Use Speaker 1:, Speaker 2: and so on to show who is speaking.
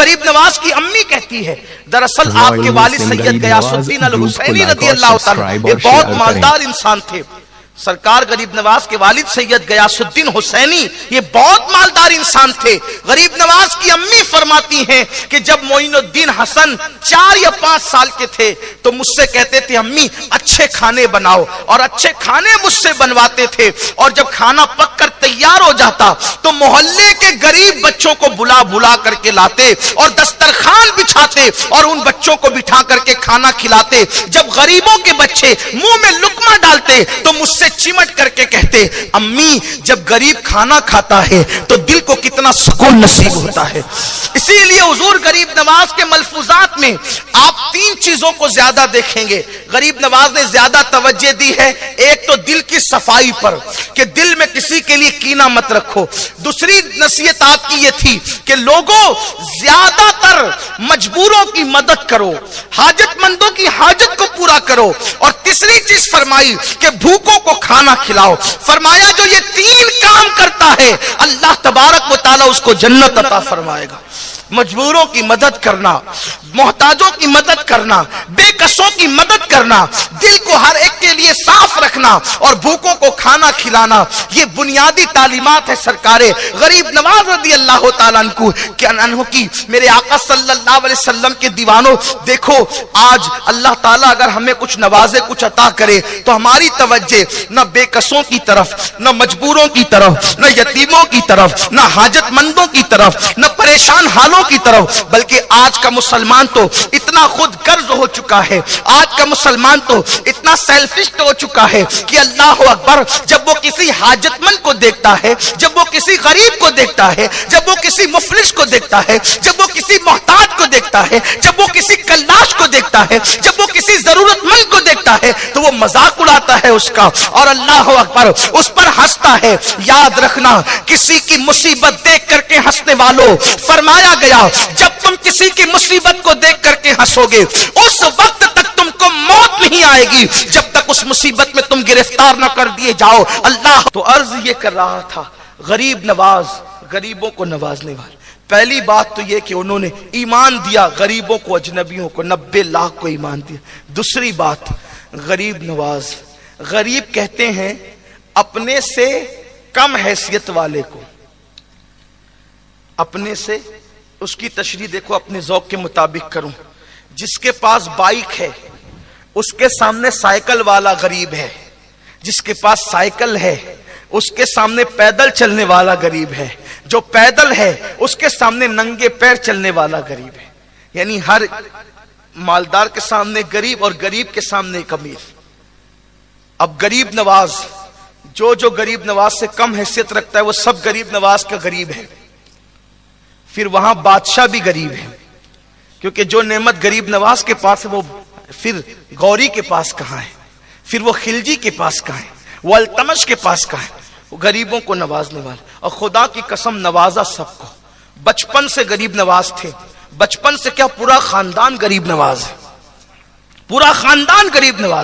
Speaker 1: गरीब नवाज की अम्मी कहती है, दरअसल आपके वालिद सैयद गयासुद्दीन अल हुसैनी रज़ियल्लाहु ताला ये बहुत मालदार इंसान थे। सरकार गरीब नवाज के वालिद सैयद गयासुद्दीन हुसैनी ये बहुत मालदार इंसान थे। गरीब नवाज की अम्मी फरमाती हैं कि जब मोइनुद्दीन हसन 4 या 5 साल के थे तो मुझसे कहते थे अम्मी अच्छे खाने बनाओ, और अच्छे खाने मुझसे बनवाते थे। और जब खाना पककर तैयार हो जाता तो मोहल्ले के गरीब बच्चों को बुला बुला करके लाते और दस्तरखान बिछाते और उन बच्चों को बिठा करके खाना खिलाते। जब गरीबों के बच्चे मुंह में लुकमा डालते तो मुझसे चिमट करके कहते अम्मी जब गरीब खाना खाता है तो दिल को कितना सुकून नसीब होता है। इसीलिए हुजूर गरीब नवाज के मलफूजात में आप 3 चीजों को ज्यादा देखेंगे। गरीब नवाज ने ज्यादा तवज्जो दी है, एक तो दिल की सफाई पर कि दिल में किसी के लिए कीना मत रखो। दूसरी नसीहत आपकी ये थी कि लोगों ज्यादातर मजबूरों की मदद करो, हाजतमंदों की हाजत को पूरा करो। और तीसरी चीज फरमाई कि भूखों को खाना खिलाओ। फरमाया जो ये 3 काम करता है अल्लाह तबारक व तआला उसको जन्नत अता फरमाएगा। मजबूरों की मदद करना, मोहताजों की मदद करना, बेकसों की मदद करना, दिल को हर एक के लिए साफ रखना और भूखों को खाना खिलाना, ये बुनियादी तालीमात है सरकारे गरीब नवाज रज़ियल्लाहु ताला अन्हु की। मेरे आका सल्लल्लाहु अलैहि वसल्लम के दीवानों, देखो आज अल्लाह ताला अगर हमें कुछ नवाजे, कुछ अता करे तो हमारी तवज्जो न बेकसों की तरफ, न मजबूरों की तरफ, न यतीमों की तरफ, न हाजतमंदों की तरफ, न परेशान हालों की तरफ, बल्कि आज का मुसलमान तो इतना खुद गर्ज हो चुका है, आज का मुसलमान तो इतना सेल्फिश हो चुका है कि अल्लाह अकबर, जब वो किसी हाजतमंद को देखता है, जब वो किसी गरीब को देखता है, जब वो किसी मुफलिस को देखता है, जब वो किसी मोहताज को देखता है, जब वो किसी कल्लाश को देखता है, जब वो किसी जरूरतमंद को देखता है तो वो मजाक उड़ाता है उसका और अल्लाह अकबर उस पर हंसता है। याद रखना, किसी की मुसीबत देख करके हंसने वालों, फरमाया गया जब तुम किसी की मुसीबत को देख करके हंसोगे उस वक्त तक तुमको मौत नहीं आएगी जब तक उस मुसीबत में तुम गिरफ्तार न कर दिए जाओ। अल्लाह तो अर्ज ये कर रहा था, गरीब नवाज, गरीबों को नवाजने वाले। पहली बात तो ये कि उन्होंने ईमान दिया गरीबों को, अजनबियों को, 90 लाख को ईमान दिया। दूसरी बात, गरीब नवाज, गरीब कहते हैं अपने से कम हैसियत वाले को, अपने से, उसकी तशरीह देखो अपने ज़ौक़ के मुताबिक करूं। जिसके पास बाइक है उसके सामने साइकिल वाला गरीब है, जिसके पास साइकिल है उसके सामने पैदल चलने वाला गरीब है, जो पैदल है उसके सामने नंगे पैर चलने वाला गरीब है। यानी हर मालदार के सामने गरीब और गरीब के सामने एक अमीर। अब गरीब नवाज, जो गरीब नवाज से कम हैसियत रखता है वो सब गरीब नवाज का गरीब है। फिर वहां बादशाह भी गरीब है, क्योंकि जो नेमत गरीब नवाज के पास है वो फिर गौरी के पास कहां है, फिर वो खिलजी के पास कहां है, वो अल्तमश के पास कहां है। वो गरीबों को नवाजने वाले। और खुदा की कसम नवाजा सबको, बचपन से गरीब नवाज थे, बचपन से क्या पूरा खानदान गरीब नवाज है, पूरा खानदान गरीब नवाज।